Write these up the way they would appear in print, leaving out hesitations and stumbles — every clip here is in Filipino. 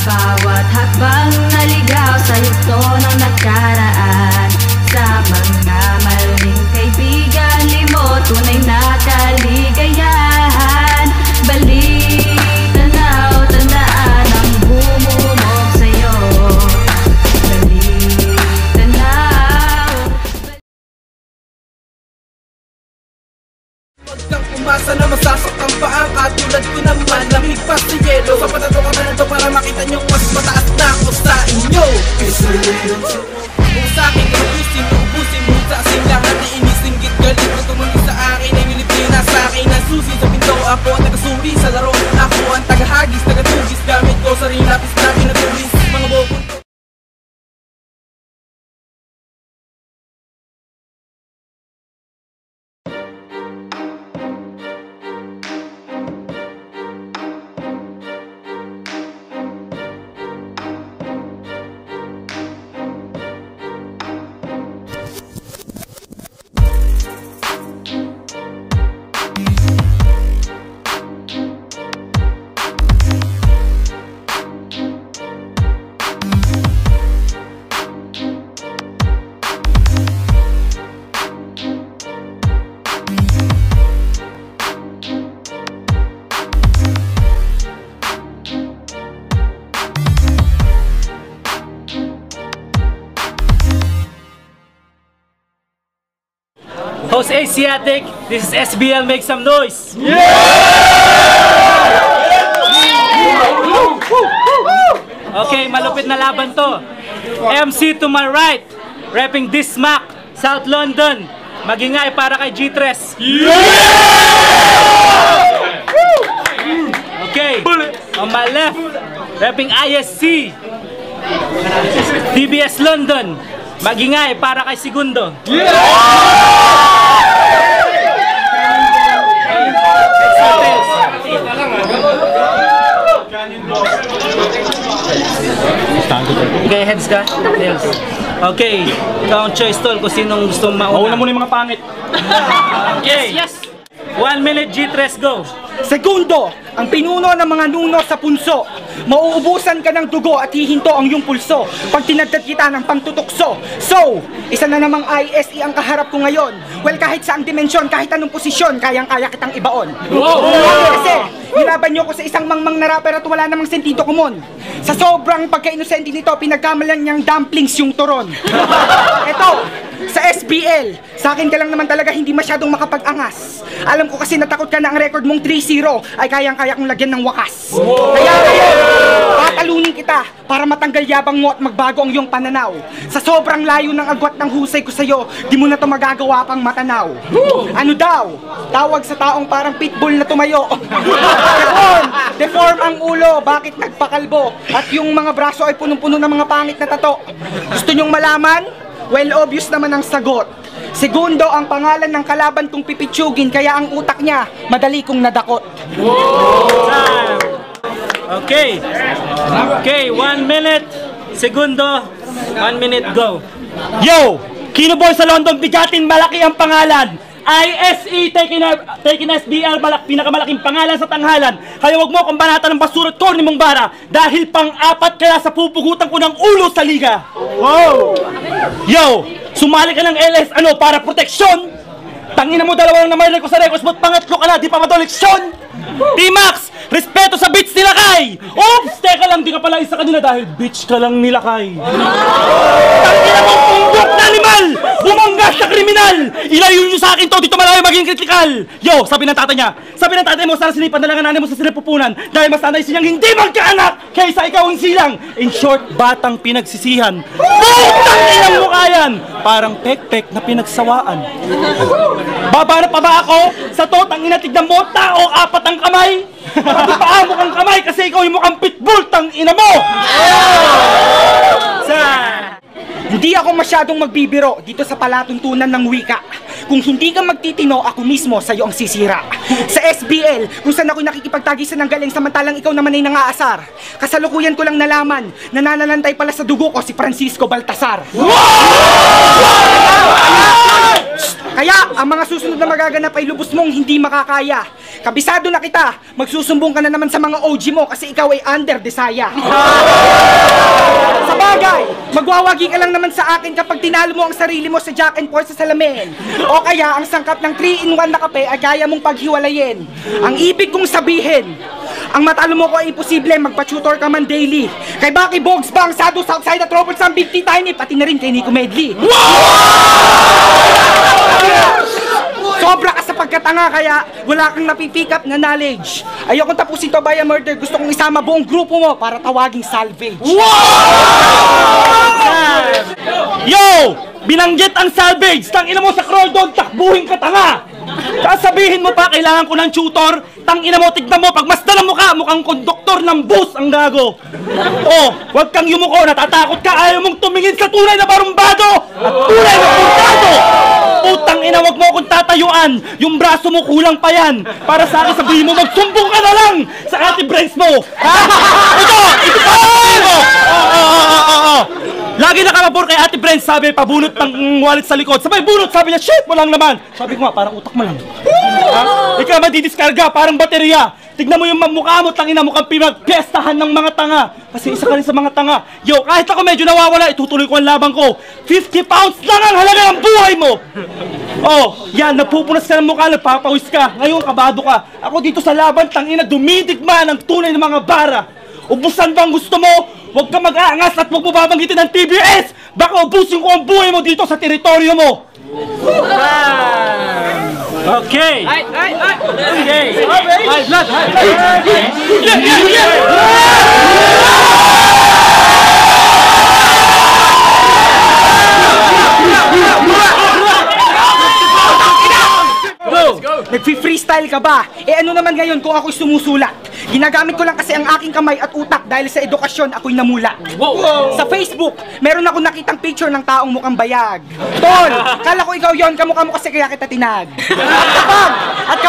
bawat hakbang naligaw sa yugto ng nakaraan. Sa mga maling kaibigan, limot, tunay na kaligayahan. Balik, tanaw, tandaan ang bumumog sa'yo. Balik, tanaw. Huwag kang umasa na masasaktan pa ang katulad ko naman. Lamig pa si yelo, sa patato ka na ito para makita nyo mas mataas na ako sa inyo. Kung sa'kin ubusin, ubusin mo sa asin lahat na inisinggit. Galit na tumangin sa akin, ang ngilipin na sa'kin ang susi sa pinto. Ako ang tagasuri sa laro, ako ang tagahagis, tagatugis. Gamit ko sa rin lapis na pinatulis, mga bokong. Host Asiatic, this is SBL, make some noise! Yeah! Okay, malupit na laban to. MC to my right, repping Dismac, South London. Magingay para kay G3. Yeah! Okay, on my left, repping ISC, DBS London. Magingay para kay Segundo. Okay, heads ka? Tails. Okay, ikaw ang choice tol kung sinong gusto mauna. Mauna muna yung mga pangit. Okay. Yes. 1 minute, G3, go. Segundo, ang pinuno ng mga nuno sa punso. Mauubusan ka ng dugo at hihinto ang iyong pulso pag tinadtad kita ng pangtutukso. So, isa na namang ISE ang kaharap ko ngayon. Well, kahit saang dimensyon, kahit anong posisyon, kayang-kaya kitang ibaon. Kasi, nilaban niyo ko sa isang mangmang na rapper at wala namang sentido kumon. Sa sobrang pagka-inosente nito, pinagkamalan niyang dumplings yung turon. Eto, sa SBL, sa akin ka lang naman talaga hindi masyadong makapag-angas. Alam ko kasi natakot ka na ang record mong 3-0 ay kayang-kaya kong lagyan ng wakas. Kaya ngayon, tatalunin kita para matanggal yabang mo at magbago ang iyong pananaw. Sa sobrang layo ng agwat ng husay ko sa'yo, di mo na to magagawa pang matanaw. Ano daw? Tawag sa taong parang pitbull na tumayo. Deform ang ulo, bakit nagpakalbo? At yung mga braso ay punong-puno ng mga pangit na tato. Gusto nyong malaman? Well, obvious naman ang sagot. Segundo ang pangalan ng kalaban kong pipitsugin, kaya ang utak niya, madali kong nadakot. Okay. Okay, 1 minute. Segundo, 1 minute, go. Yo! Kino Boy sa London, bigatin, malaki ang pangalan. ISE, taking SBL, pinakamalaking pangalan sa tanghalan. Kaya wag mo akong banatan ng basura at corny mong bara. Dahil pang-apat kaya sa pupugutan ko ng ulo sa liga. Wow! Yo! Sumali ka ng LS, para proteksyon? Tangina mo dalawang na marinig ko sa records, ba't pangatlo ka na, di pa madoleksyon? T-Max! Respeto sa bitch nila kay! Oops! Teka lang, di ka pala isa kanila dahil bitch ka lang nila kay. Tangina mong punggok na animal! Bumangga sa kriminal! Ilayo nyo sa akin to, dito malayo maging kritikal! Yo, sabi ng tatay niya, sabi ng tatay mo, sana sinipan na lang ang nanay mo sa sinapupunan dahil mas nanay siyang hindi magkaanak kaysa ikaw ang silang. In short, batang pinagsisihan. Putang inang mukha yan! Parang pek-pek na pinagsawaan. Babara pa ba ako? Sa to, tangina tignan mo, tao, apat ang kamay! Pati paa mo kang kamay kasi ikaw yung mukhang pitbull, tangina mo! Hindi ako masyadong magbibiro dito sa palatuntunan ng wika. Kung hindi ka magtitino, ako mismo sa'yo ang sisira. Sa SBL, kung saan ako'y nakikipagtagisan ng galing samantalang ikaw naman ay nangaasar. Kasalukuyan ko lang nalaman, nananalantay pala sa dugo ko si Francisco Baltasar. Kaya, ang mga susunod na magaganap ay lubos mong hindi makakaya. kabisado na kita. Magsusumbong ka na naman sa mga OG mo kasi ikaw ay under desaya. Sa bagay, magwawagi ka lang naman sa akin kapag tinalo mo ang sarili mo sa Jack and Force sa salamin. O kaya ang sangkap ng 3-in-1 na kape ay kaya mong paghiwalayin. Ang ibig kong sabihin, ang matalo mo ko ay imposible, magpa-tutor ka man daily. Kay Bucky Bogs ba ang Sado Southside at Robert Sam Big T Tiny, pati na rin kay Nico Medley. Sobra ka sa pagkatanga kaya wala kang napipick up na knowledge. Ayokong tapusin to by a murder, gusto kong isama buong grupo mo para tawaging salvage. Yo! Binanggit ang salvage! Tangina mo sa crawl dog, takbuhin ka tanga! Sasabihin mo pa, kailangan ko ng tutor? Tangina mo, tignan mo, pag masdan ang mukha, mukhang konduktor ng bus ang gago! Oh, wag kang yumuko, natatakot ka, ayaw mong tumingin sa tunay na barumbado! At tunay na puntado! Putang ina, wag mo akong tatayuan! Yung braso mo kulang pa yan! Para sa akin, sabihin mo, magsumbong ka na lang sa ate brains mo! Ha? Ito! Ito pa sabihin mo! Lagi nakapapor kay Ate Brent, sabi, pabunot ng wallet sa likod. Sabay, bunot, sabi niya, shit, mo lang naman. Sabi ko nga, parang utak mo lang. Ikaw madidiskarga, parang baterya. Tignan mo yung mukha mo, tangina, mukhang pinagpiestahan ng mga tanga. Kasi isa ka rin sa mga tanga. Yo, kahit ako medyo nawawala, itutuloy ko ang laban ko. 50 pounds lang ang halaga ng buhay mo. Oh, yan, napupunas ka ng mukha, nagpapawis ka. Ngayon, kabado ka. Ako dito sa laban, tangina, dumidigma ng tunay ng mga bara. Ubusan ba ang gusto mo? Huwag ka mag-aangas at huwag mo babanggitin ng TBS! Baka ubusin ko ang buhay mo dito sa teritoryo mo! Okay! Ay! Okay! High blood! Nagfi-freestyle ka ba? Eh ano naman ngayon kung ako'y sumusulat? Ginagamit ko lang kasi ang aking kamay at utak dahil sa edukasyon ako'y namulat. Sa Facebook, meron ako nakitang picture ng taong mukhang bayag. Tol, kala ko ikaw yon, kamukha mo kasi kaya kita tinag. At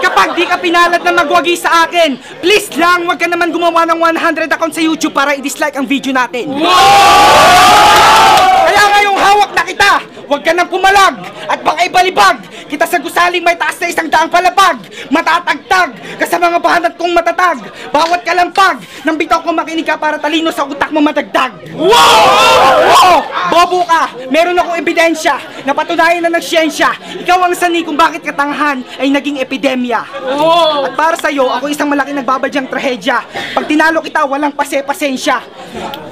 kapag di ka pinalad na magwagi sa akin, please lang, wag ka naman gumawa ng 100 account sa YouTube para i-dislike ang video natin. Kaya ngayong hawak na kita, wag ka nang pumalag at baka ibalibag kita sa gusaling may taas na 100 palapag. Matatagtag ka sa mga bahanat kong matatag. Bawat kalampag nang bitaw ko makinig ka para talino sa utak mo matagdag. Wow! Bobo ka! Meron akong ebidensya na patunayan na ng siyensya. Ikaw ang sani kung bakit katangahan ay naging epidemya. At para sa'yo, ako isang malaking nagbabadyang trahedya. Pag tinalo kita, walang pasensya.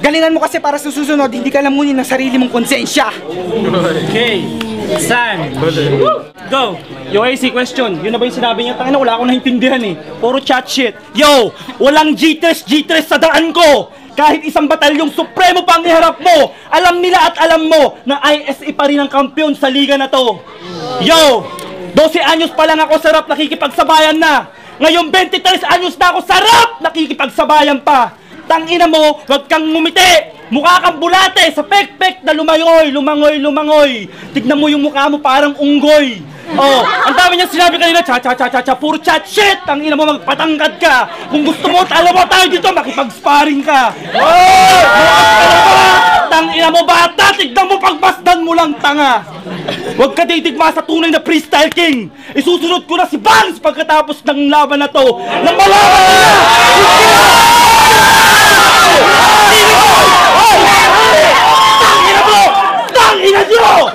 Galingan mo kasi para sa susunod, hindi ka lamunin ng sarili mong konsensya. Okay! Sam! Go! Yo, AC question. Yun na ba yung sinabi niya? Tangina, wala akong naintindihan eh. Puro chat shit. Yo! Walang G3 sa daan ko! Kahit isang batalyong supremo pang iharap mo, alam nila at alam mo na ISE pa rin ang kampiyon sa liga na to. Yo! 12 anyos pa lang ako sarap nakikipagsabayan na. Ngayon 23 anyos na ako sarap nakikipagsabayan pa. Tangina mo, wag kang ngumiti! Mukha kang bulate sa pek-pek na lumangoy. Tignan mo yung mukha mo parang unggoy. Oh, ang dami niya sinabi kanina, cha, puro chat shit! Tangina mo, magpatangkad ka! Kung gusto mo, alam mo tayo dito, makipag-sparring ka! Oh! Tangina mo bata, tignan mo pagbasdan mo lang tanga! Huwag ka titigma sa tunay na freestyle king! Isusunod ko na si Bangs pagkatapos ng laban na to! Nang malaman nila! Tangina mo! Tangina nyo!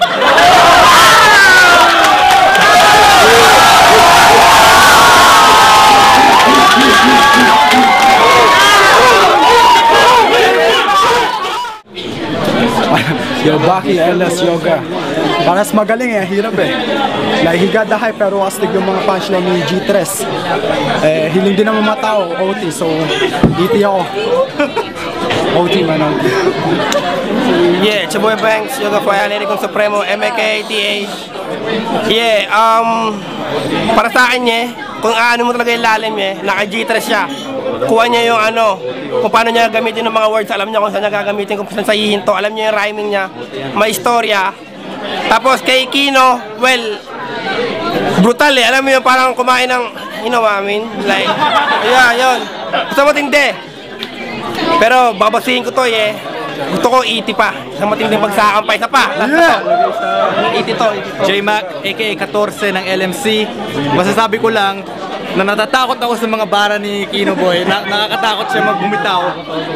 Yo, Bucky, LS Yoga. Paras magaling eh, hirap eh. Nahihiga dahay pero astig yung mga punchline ni G3. Hiling din ng mga tao, OT, so DT ako. OT man OT. Yeah, it's your boy Banks, Yoga Fire, Liricong Supremo, MKTH. Yeah, para sa akin kung ano mo talaga yung lalim naka G3 siya. Kuha niya yung kung paano niya gamitin ng mga words, alam niya kung saan niya gagamitin, kung saan sa hihinto, alam niya yung rhyming niya, may istorya. Tapos kay Kino, well, brutal alam mo yung parang kumain ng, you know what I mean? Like, yeah, yun. Gusto mo tindi. Pero babasihin ko to gusto ko ET pa. Sa matinding pagsakampay. Isa pa. Last na to. ET to. J-Mac, aka 14 ng LMC. Masasabi ko lang na natatakot ako sa mga bara ni Kino Boy. Nakakatakot siya magbumitaw.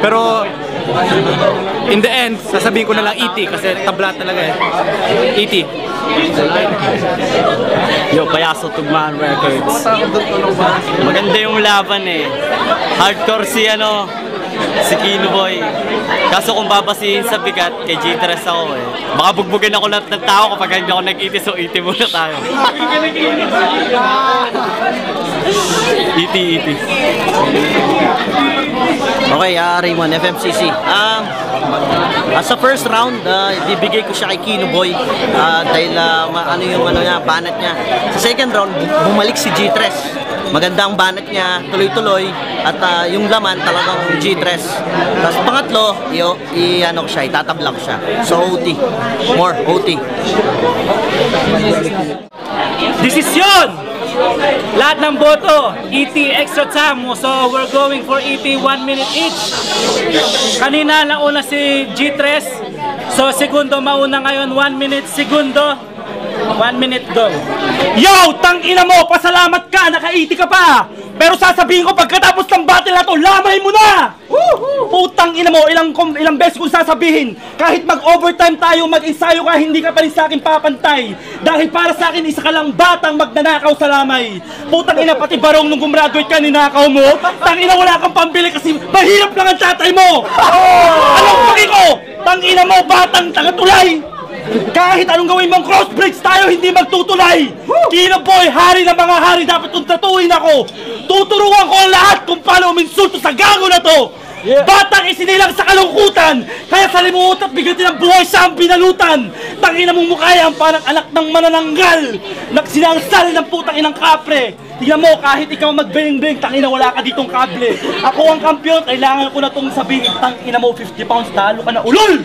Pero in the end, sasabihin ko na lang ET kasi tabla talaga eh. ET. Yo, Payaso Tugmaan Records. Maganda yung laban eh. Hardcore si Kino Boy. Kaso kung babasihin sa bigat, kay G3 ako eh. Baka bugbugin ako lahat ng tao kapag hindi ako nag-ET, so ET muna tayo. ET. Okay, Raymond, FMCC. Sa first round, ibibigay ko siya kay Kino Boy dahil banat niya. Sa second round, bumalik si G3. Maganda ang banat niya, tuloy-tuloy, at yung laman talagang G3. Tapos pangatlo, itatabla ko siya. So OT. More OT. Desisyon! Lahat ng boto, ET extra time. So we're going for ET 1 minute each. Kanina nauna si G3. So segundo mauna ngayon, 1 minute, segundo. 1 minute go. Yo, tangina mo, pasalamat ka, naka-ET ka pa. Pero sasabihin ko pagkatapos ng battle na to, lamay mo na! Putang ina mo, ilang beses kong sasabihin, kahit mag-overtime tayo, mag-ensayo ka, hindi ka pa rin sa akin papantay. Dahil para sa akin, isa ka lang batang magnanakaw sa lamay. Putang ina, pati barong nung gumraduate ka, ninakaw mo. Tangina, wala kang pambili kasi mahirap lang ang tatay mo. Anong paki ko? Tangina mo, batang tagatulay. Kahit anong gawin mong crossbreeds tayo, hindi magtutulay. Kino Boy, hari ng mga hari, dapat tuntatuin ako. Tuturuan ko ang lahat kung paano uminsulto sa gago na to. Batang isinilang sa kalungkutan, kaya sa limuot at bigatin ng buhay siya ang binalutan. Tangina mong mukha yan, parang anak ng manananggal, nagsinangsalin ng putang inang kapre. Tingnan mo, kahit ikaw mag-bring-bring, tangina wala ka ditong kable. Ako ang kampiyon, kailangan ko na itong sabihin, tangina mo 50 pounds, talo ka na ulol!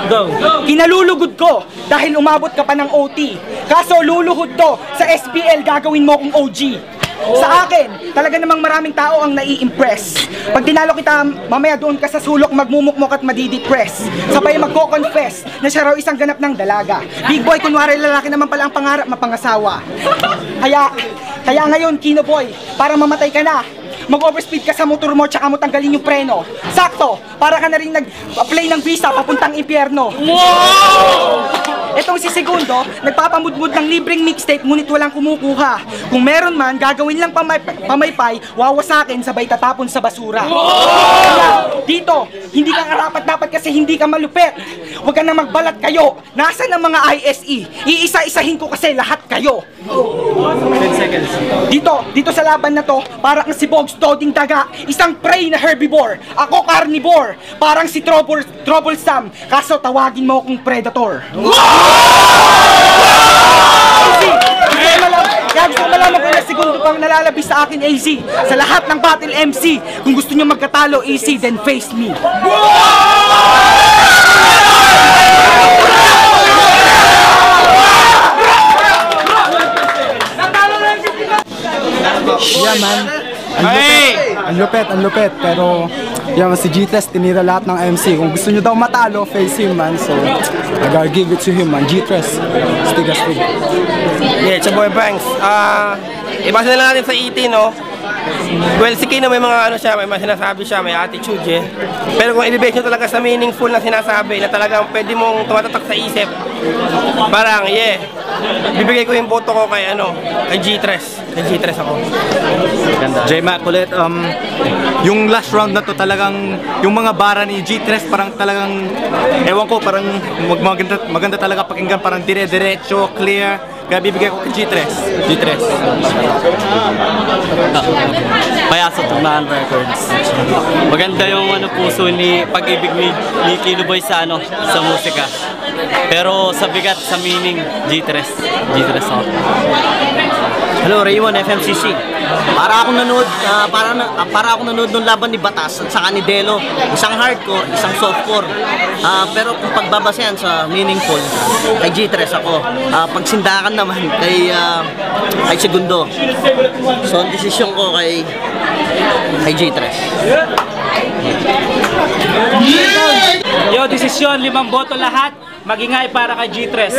Go. Kinalulugod ko dahil umabot ka pa ng OT. Kaso luluhod to, sa SPL gagawin mo kong OG. Sa akin, talaga namang maraming tao ang nai-impress. Pag tinalo kita, mamaya doon ka sa sulok magmumukmok at madidepress. Sabay magko-confess na siya raw isang ganap ng dalaga. Big boy, kunwari lalaki naman pala ang pangarap mapangasawa. Kaya ngayon, Kino Boy, para mamatay ka na, mag-overspeed ka sa motor mo tsaka mo tanggalin yung preno. Sakto, para ka na rin nag-apply ng visa papuntang impyerno. Etong si Segundo, nagpapamudmud ng libreng mixtape ngunit walang kumukuha. Kung meron man, gagawin lang pamaypay, wawasakin sabay tatapon sa basura. Kaya, dito, hindi ka karapat-dapat kasi hindi ka malupit. Huwag ka na magbalat kayo. Nasaan ang mga ISE? Iisa-isahin ko kasi lahat kayo. 10 seconds. Dito sa laban na to, parang si Bogs Toding daga, isang prey na herbivore. Ako carnivore, parang si Troublesome, kaso tawagin mo akong predator. Kaya gusto ko malaman kung ilang segundo pang nalalabis sa akin, AZ. Sa lahat ng battle MC, kung gusto nyo magkatalo, AZ, then face me. Yeah man, ang lupet, pero yan, si G3 tinira lahat ng MC. Kung gusto nyo daw matalo, face him man, so I gotta give it to him man. G3, stig. Yeah, it's your boy Banks. Ibasa na lang natin sa ET, no? Well, si Kino may mga may mga sinasabi siya, may attitude eh. Pero kung i-base nyo talaga sa meaningful na sinasabi, na talagang pwede mong tumatatak sa isip, parang, bibigay ko yung boto ko kay G3. Kay G3 ako. J-Mac ulit, yung last round na to talagang, yung mga bara ni G3 parang talagang, ewan ko, parang maganda talaga pakinggan, parang dire-diretso, clear. Kaya bibigay ko kay G3. Payaso Tugmaan Records. Maganda yung puso ni pag-ibig ni Kino Boy sa musika. Pero sa bigat, sa meaning, G3 ako. Hello, Raymond, FMCC. Para akong nanood, para akong nanood ng laban ni Batas at saka ni Delo. Isang hardcore, isang softcore. Pero kung pagbabasehan sa meaningful, kay G3 ako. Pagsindakan naman kay Segundo. So, ang desisyon ko kay G3. Yo, desisyon, 5 boto lahat. Magingay para kay G3.